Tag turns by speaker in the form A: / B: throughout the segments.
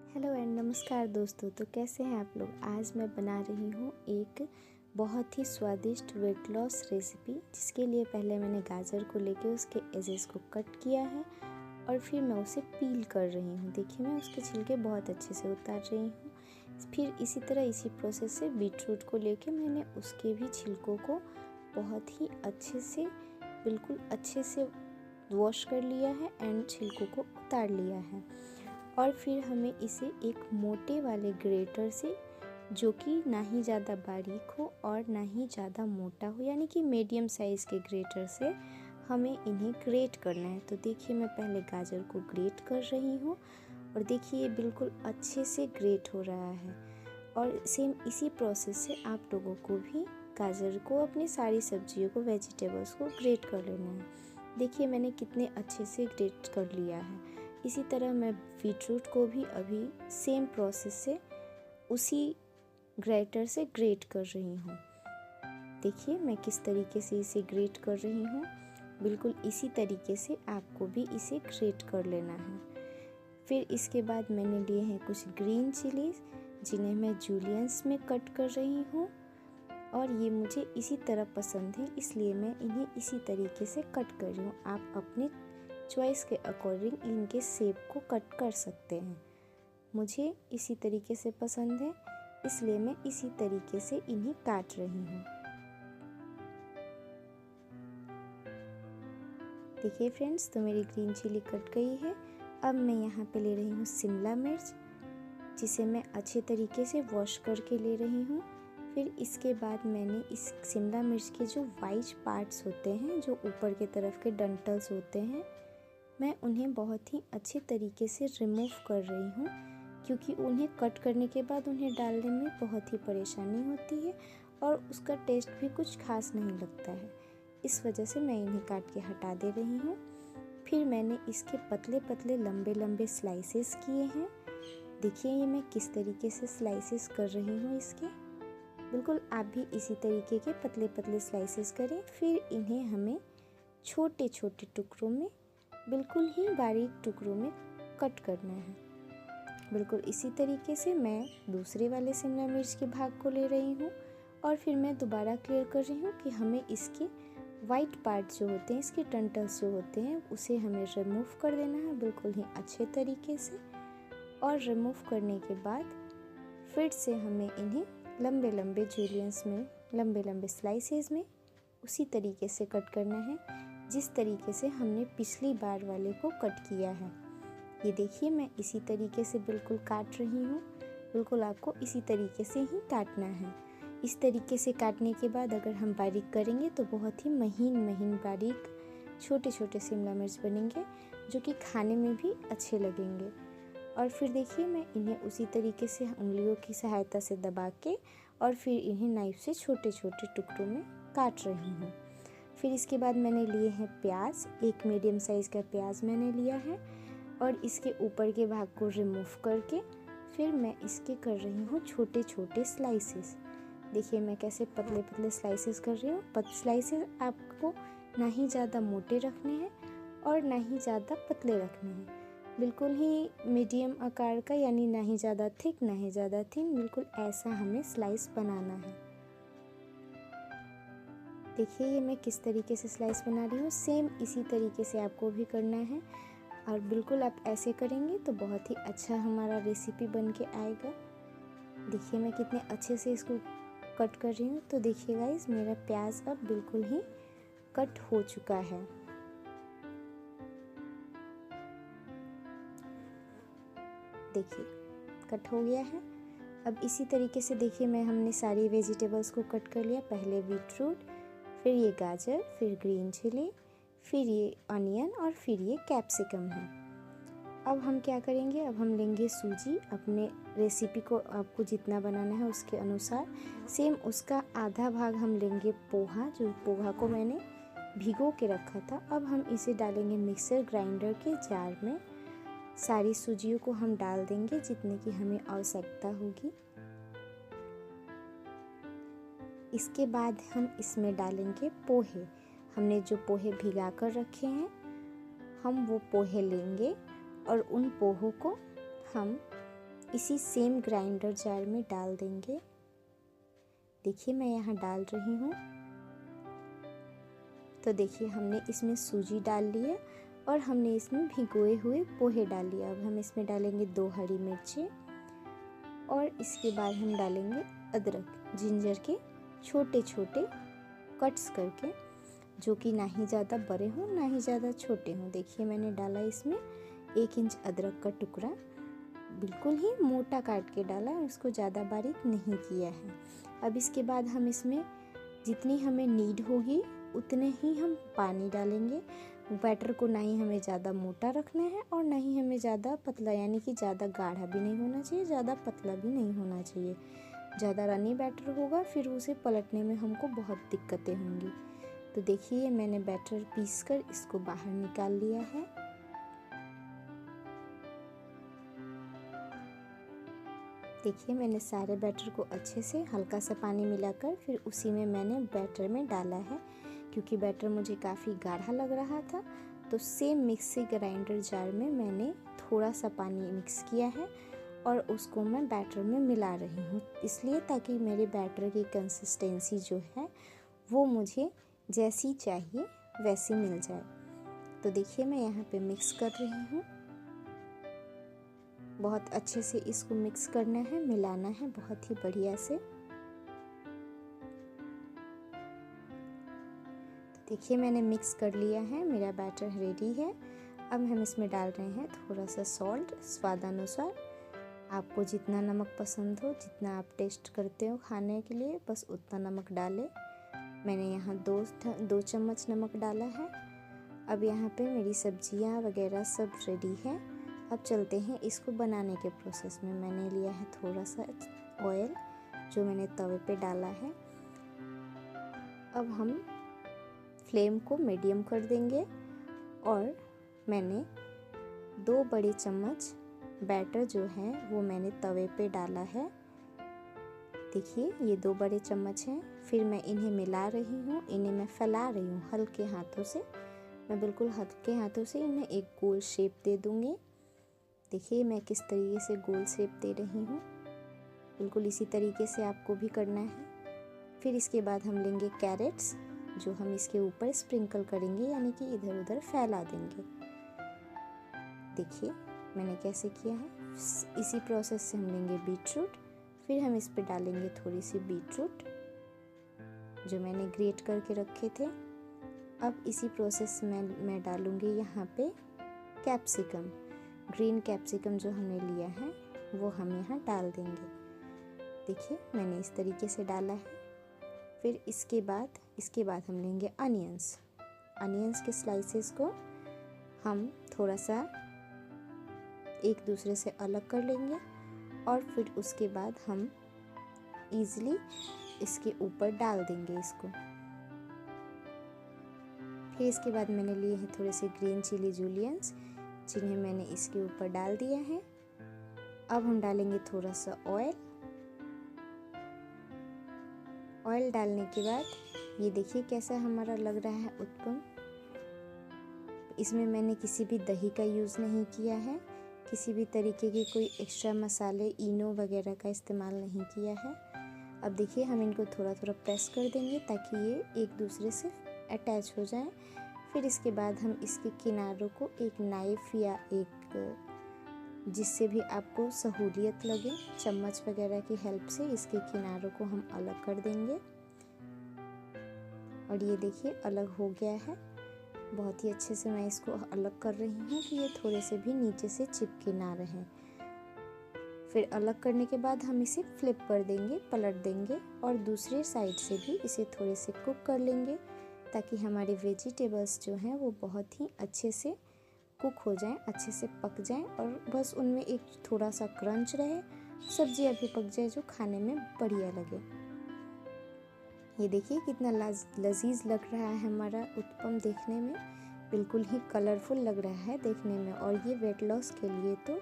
A: Hello and नमस्कार दोस्तों। तो कैसे हैं आप लोग। आज मैं बना रही हूँ एक बहुत ही स्वादिष्ट वेट लॉस रेसिपी, जिसके लिए पहले मैंने गाजर को लेके उसके एजेस को कट किया है और फिर मैं उसे पील कर रही हूँ। देखिए, मैं उसके छिलके बहुत अच्छे से उतार रही हूँ। फिर इसी तरह इसी प्रोसेस से बीटरूट को लेके मैंने उसके भी छिलकों को बहुत ही अच्छे से, बिल्कुल अच्छे से वॉश कर लिया है एंड छिलकों को उतार लिया है। और फिर हमें इसे एक मोटे वाले ग्रेटर से, जो कि ना ही ज़्यादा बारीक हो और ना ही ज़्यादा मोटा हो, यानी कि मीडियम साइज़ के ग्रेटर से हमें इन्हें ग्रेट करना है। तो देखिए, मैं पहले गाजर को ग्रेट कर रही हूँ और देखिए ये बिल्कुल अच्छे से ग्रेट हो रहा है। और सेम इसी प्रोसेस से आप लोगों को भी गाजर को, अपनी सारी सब्जियों को, वेजिटेबल्स को ग्रेट कर लेना है। देखिए मैंने कितने अच्छे से ग्रेट कर लिया है। इसी तरह मैं बीटरूट को भी अभी सेम प्रोसेस से उसी ग्रेटर से ग्रेट कर रही हूँ। देखिए मैं किस तरीके से इसे ग्रेट कर रही हूँ। बिल्कुल इसी तरीके से आपको भी इसे ग्रेट कर लेना है। फिर इसके बाद मैंने लिए हैं कुछ ग्रीन चिलीज, जिन्हें मैं जूलियंस में कट कर रही हूँ और ये मुझे इसी तरह पसंद है, इसलिए मैं इन्हें इसी तरीके से कट कर रही हूँ। आप अपने चॉइस के अकॉर्डिंग इनके शेप को कट कर सकते हैं। मुझे इसी तरीके से पसंद है, इसलिए मैं इसी तरीके से इन्हें काट रही हूँ। देखिए फ्रेंड्स, तो मेरी ग्रीन चिली कट गई है। अब मैं यहाँ पे ले रही हूँ शिमला मिर्च, जिसे मैं अच्छे तरीके से वॉश करके ले रही हूँ। फिर इसके बाद मैंने इस शिमला मिर्च के जो वाइट पार्ट्स होते हैं, जो ऊपर के तरफ के डंटल्स होते हैं, मैं उन्हें बहुत ही अच्छे तरीके से रिमूव कर रही हूँ, क्योंकि उन्हें कट करने के बाद उन्हें डालने में बहुत ही परेशानी होती है और उसका टेस्ट भी कुछ खास नहीं लगता है। इस वजह से मैं इन्हें काट के हटा दे रही हूँ। फिर मैंने इसके पतले पतले लंबे लंबे स्लाइसेस किए हैं। देखिए ये मैं किस तरीके से स्लाइसेस कर रही हूँ इसके। बिल्कुल आप भी इसी तरीके के पतले पतले स्लाइसेस करें। फिर इन्हें हमें छोटे छोटे टुकड़ों में, बिल्कुल ही बारीक टुकड़ों में कट करना है। बिल्कुल इसी तरीके से मैं दूसरे वाले शिमला मिर्च के भाग को ले रही हूँ और फिर मैं दोबारा क्लियर कर रही हूँ कि हमें इसके वाइट पार्ट जो होते हैं, इसके टंटल्स जो होते हैं, उसे हमें रिमूव कर देना है बिल्कुल ही अच्छे तरीके से। और रिमूव करने के बाद फिर से हमें इन्हें लंबे लंबे जूलियंस में, लंबे लंबे स्लाइसेस में उसी तरीके से कट करना है, जिस तरीके से हमने पिछली बार वाले को कट किया है। ये देखिए मैं इसी तरीके से बिल्कुल काट रही हूँ। बिल्कुल आपको इसी तरीके से ही काटना है। इस तरीके से काटने के बाद अगर हम बारीक करेंगे तो बहुत ही महीन महीन बारीक छोटे छोटे शिमला मिर्च बनेंगे, जो कि खाने में भी अच्छे लगेंगे। और फिर देखिए मैं इन्हें उसी तरीके से उंगलियों की सहायता से दबा के और फिर इन्हें नाइफ से छोटे छोटे टुकड़ों में काट रही हूँ। फिर इसके बाद मैंने लिए हैं प्याज, एक मीडियम साइज़ का प्याज मैंने लिया है और इसके ऊपर के भाग को रिमूव करके फिर मैं इसके कर रही हूँ छोटे छोटे स्लाइसेस। देखिए मैं कैसे पतले पतले स्लाइसेस कर रही हूँ। स्लाइसेस आपको ना ही ज़्यादा मोटे रखने हैं और ना ही ज़्यादा पतले रखने हैं, बिल्कुल ही मीडियम आकार का, यानी ना ही ज़्यादा थिक ना ही ज़्यादा थिन, बिल्कुल ऐसा हमें स्लाइस बनाना है। देखिए ये मैं किस तरीके से स्लाइस बना रही हूँ। सेम इसी तरीके से आपको भी करना है और बिल्कुल आप ऐसे करेंगे तो बहुत ही अच्छा हमारा रेसिपी बन के आएगा। देखिए मैं कितने अच्छे से इसको कट कर रही हूँ। तो देखिए गाइस, मेरा प्याज अब बिल्कुल ही कट हो चुका है। देखिए कट हो गया है। अब इसी तरीके से देखिए हमने सारी वेजिटेबल्स को कट कर लिया। पहले बीटरूट, फिर ये गाजर, फिर ग्रीन चिली, फिर ये अनियन और फिर ये कैप्सिकम है। अब हम क्या करेंगे, अब हम लेंगे सूजी। अपने रेसिपी को आपको जितना बनाना है उसके अनुसार सेम उसका आधा भाग हम लेंगे पोहा, जो पोहा को मैंने भिगो के रखा था। अब हम इसे डालेंगे मिक्सर ग्राइंडर के जार में। सारी सूजियों को हम डाल देंगे जितने की हमें आवश्यकता होगी। इसके बाद हम इसमें डालेंगे पोहे। हमने जो पोहे भिगा कर रखे हैं, हम वो पोहे लेंगे और उन पोहों को हम इसी सेम ग्राइंडर जार में डाल देंगे। देखिए मैं यहाँ डाल रही हूँ। तो देखिए हमने इसमें सूजी डाल लिया और हमने इसमें भिगोए हुए पोहे डाल लिया। अब हम इसमें डालेंगे 2 हरी मिर्चें और इसके बाद हम डालेंगे अदरक, जिंजर के छोटे छोटे कट्स करके, जो कि ना ही ज़्यादा बड़े हों ना ही ज़्यादा छोटे हों। देखिए मैंने डाला इसमें 1 इंच अदरक का टुकड़ा, बिल्कुल ही मोटा काट के डाला, उसको ज़्यादा बारीक नहीं किया है। अब इसके बाद हम इसमें जितनी हमें नीड होगी उतने ही हम पानी डालेंगे। बैटर को ना ही हमें ज़्यादा मोटा रखना है और ना ही हमें ज़्यादा पतला, यानी कि ज़्यादा गाढ़ा भी नहीं होना चाहिए, ज़्यादा पतला भी नहीं होना चाहिए। ज़्यादा रनी बैटर होगा फिर उसे पलटने में हमको बहुत दिक्कतें होंगी। तो देखिए मैंने बैटर पीस कर इसको बाहर निकाल लिया है। देखिए मैंने सारे बैटर को अच्छे से हल्का सा पानी मिलाकर फिर उसी में मैंने बैटर में डाला है। क्योंकि बैटर मुझे काफ़ी गाढ़ा लग रहा था तो सेम मिक्सी ग्राइंडर जार में मैंने थोड़ा सा पानी मिक्स किया है और उसको मैं बैटर में मिला रही हूँ, इसलिए ताकि मेरे बैटर की कंसिस्टेंसी जो है वो मुझे जैसी चाहिए वैसी मिल जाए। तो देखिए मैं यहाँ पे मिक्स कर रही हूँ। बहुत अच्छे से इसको मिक्स करना है, मिलाना है बहुत ही बढ़िया से। तो देखिए मैंने मिक्स कर लिया है, मेरा बैटर रेडी है। अब हम इसमें डाल रहे हैं थोड़ा सा सॉल्ट, स्वादानुसार। आपको जितना नमक पसंद हो, जितना आप टेस्ट करते हो खाने के लिए, बस उतना नमक डालें। मैंने यहाँ 2 चम्मच नमक डाला है। अब यहाँ पे मेरी सब्जियाँ वगैरह सब रेडी है। अब चलते हैं इसको बनाने के प्रोसेस में। मैंने लिया है थोड़ा सा ऑयल जो मैंने तवे पे डाला है। अब हम फ्लेम को मीडियम कर देंगे और मैंने 2 बड़े चम्मच बैटर जो है वो मैंने तवे पे डाला है। देखिए ये 2 बड़े चम्मच हैं। फिर मैं इन्हें मिला रही हूँ, इन्हें मैं फैला रही हूँ हल्के हाथों से। मैं बिल्कुल हल्के हाथों से इन्हें एक गोल शेप दे दूँगी। देखिए मैं किस तरीके से गोल शेप दे रही हूँ, बिल्कुल इसी तरीके से आपको भी करना है। फिर इसके बाद हम लेंगे कैरेट्स जो हम इसके ऊपर स्प्रिंकल करेंगे, यानी कि इधर उधर फैला देंगे। देखिए मैंने कैसे किया है। इसी प्रोसेस से हम लेंगे बीटरूट, फिर हम इस पे डालेंगे थोड़ी सी बीटरूट जो मैंने ग्रेट करके रखे थे। अब इसी प्रोसेस में मैं डालूँगी यहाँ पे कैप्सिकम, ग्रीन कैप्सिकम जो हमने लिया है वो हम यहाँ डाल देंगे। देखिए मैंने इस तरीके से डाला है। फिर इसके बाद हम लेंगे अनियंस के स्लाइसेस को हम थोड़ा सा एक दूसरे से अलग कर लेंगे और फिर उसके बाद हम इजीली इसके ऊपर डाल देंगे इसको। फिर इसके बाद मैंने लिए हैं थोड़े से ग्रीन चिली जूलियंस जिन्हें मैंने इसके ऊपर डाल दिया है। अब हम डालेंगे थोड़ा सा ऑयल डालने के बाद ये देखिए कैसा हमारा लग रहा है उत्पम। इसमें मैंने किसी भी दही का यूज़ नहीं किया है, किसी भी तरीके के कोई एक्स्ट्रा मसाले इनो वगैरह का इस्तेमाल नहीं किया है। अब देखिए हम इनको थोड़ा थोड़ा प्रेस कर देंगे ताकि ये एक दूसरे से अटैच हो जाए। फिर इसके बाद हम इसके किनारों को एक नाइफ़ या एक जिससे भी आपको सहूलियत लगे चम्मच वगैरह की हेल्प से इसके किनारों को हम अलग कर देंगे। और ये देखिए अलग हो गया है। बहुत ही अच्छे से मैं इसको अलग कर रही हूँ कि ये थोड़े से भी नीचे से चिपके ना रहें। फिर अलग करने के बाद हम इसे फ्लिप कर देंगे, पलट देंगे और दूसरे साइड से भी इसे थोड़े से कुक कर लेंगे ताकि हमारे वेजिटेबल्स जो हैं वो बहुत ही अच्छे से कुक हो जाएं, अच्छे से पक जाएं और बस उनमें एक थोड़ा सा क्रंच रहे, सब्जियां भी पक जाए जो खाने में बढ़िया लगे। ये देखिए कितना लजीज लग रहा है हमारा उत्पम, देखने में बिल्कुल ही कलरफुल लग रहा है देखने में। और ये वेट लॉस के लिए तो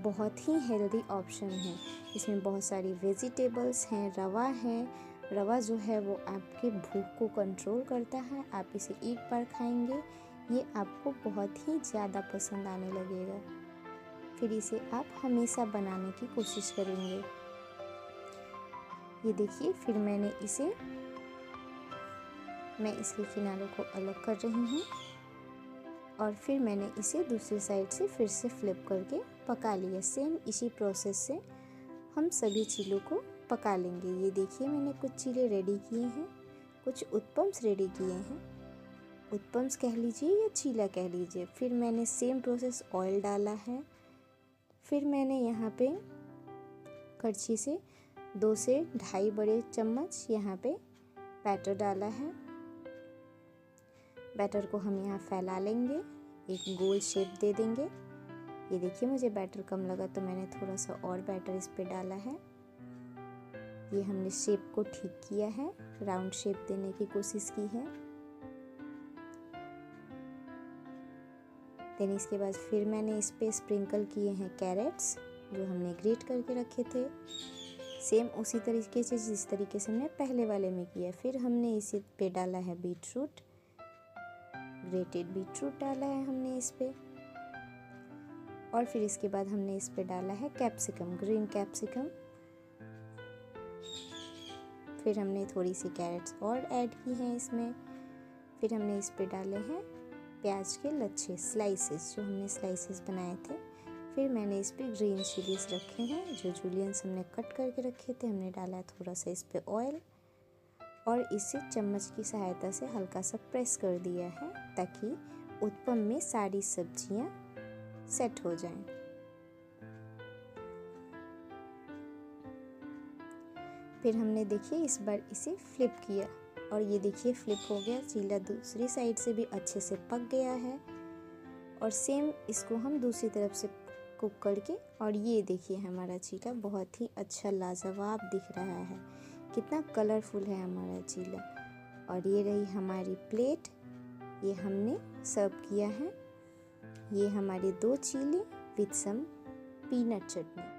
A: बहुत ही हेल्दी ऑप्शन है। इसमें बहुत सारी वेजिटेबल्स हैं, रवा है। रवा जो है वो आपके भूख को कंट्रोल करता है। आप इसे एक बार खाएंगे ये आपको बहुत ही ज़्यादा पसंद आने लगेगा। फिर इसे आप हमेशा बनाने की कोशिश करेंगे। ये देखिए, फिर मैं इसके किनारों को अलग कर रही हूँ और फिर मैंने इसे दूसरी साइड से फिर से फ्लिप करके पका लिया। सेम इसी प्रोसेस से हम सभी चीलों को पका लेंगे। ये देखिए, मैंने कुछ चीले रेडी किए हैं, कुछ उत्पम्स रेडी किए हैं। उत्पम्स कह लीजिए या चीला कह लीजिए। फिर मैंने सेम प्रोसेस ऑयल डाला है। फिर मैंने यहाँ पे कड़छी से 2 से 2.5 बड़े चम्मच यहाँ पे बैटर डाला है। बैटर को हम यहाँ फैला लेंगे, एक गोल शेप दे देंगे। ये देखिए, मुझे बैटर कम लगा तो मैंने थोड़ा सा और बैटर इस पे डाला है। ये हमने शेप को ठीक किया है, राउंड शेप देने की कोशिश की है। देन इसके बाद फिर मैंने इस पे स्प्रिंकल किए हैं कैरेट्स, जो हमने ग्रेट करके रखे थे, सेम उसी तरीके से जिस तरीके से हमने पहले वाले में किया। फिर हमने इसी पे डाला है बीटरूट, ग्रेटेड बीटरूट डाला है हमने इस पे। और फिर इसके बाद हमने इस पे डाला है कैप्सिकम, ग्रीन कैप्सिकम। फिर हमने थोड़ी सी कैरेट्स और ऐड की हैं इसमें। फिर हमने इस पे डाले हैं प्याज के लच्छे, स्लाइसेस, जो हमने स्लाइसेस बनाए थे। फिर मैंने इस पे ग्रीन चिलीज रखे हैं, जो जूलियंस हमने कट करके रखे थे। हमने डाला है थोड़ा सा इस पे ऑयल और इसे चम्मच की सहायता से हल्का सा प्रेस कर दिया है, ताकि उत्पम में सारी सब्जियां सेट हो जाएं। फिर हमने देखिए इस बार इसे फ्लिप किया और ये देखिए फ्लिप हो गया। चीला दूसरी साइड से भी अच्छे से पक गया है और सेम इसको हम दूसरी तरफ से कुक करके, और ये देखिए हमारा चीला बहुत ही अच्छा लाजवाब दिख रहा है। कितना कलरफुल है हमारा चीला। और ये रही हमारी प्लेट, ये हमने सर्व किया है। ये हमारे 2 चीले विद सम पीनट चटनी।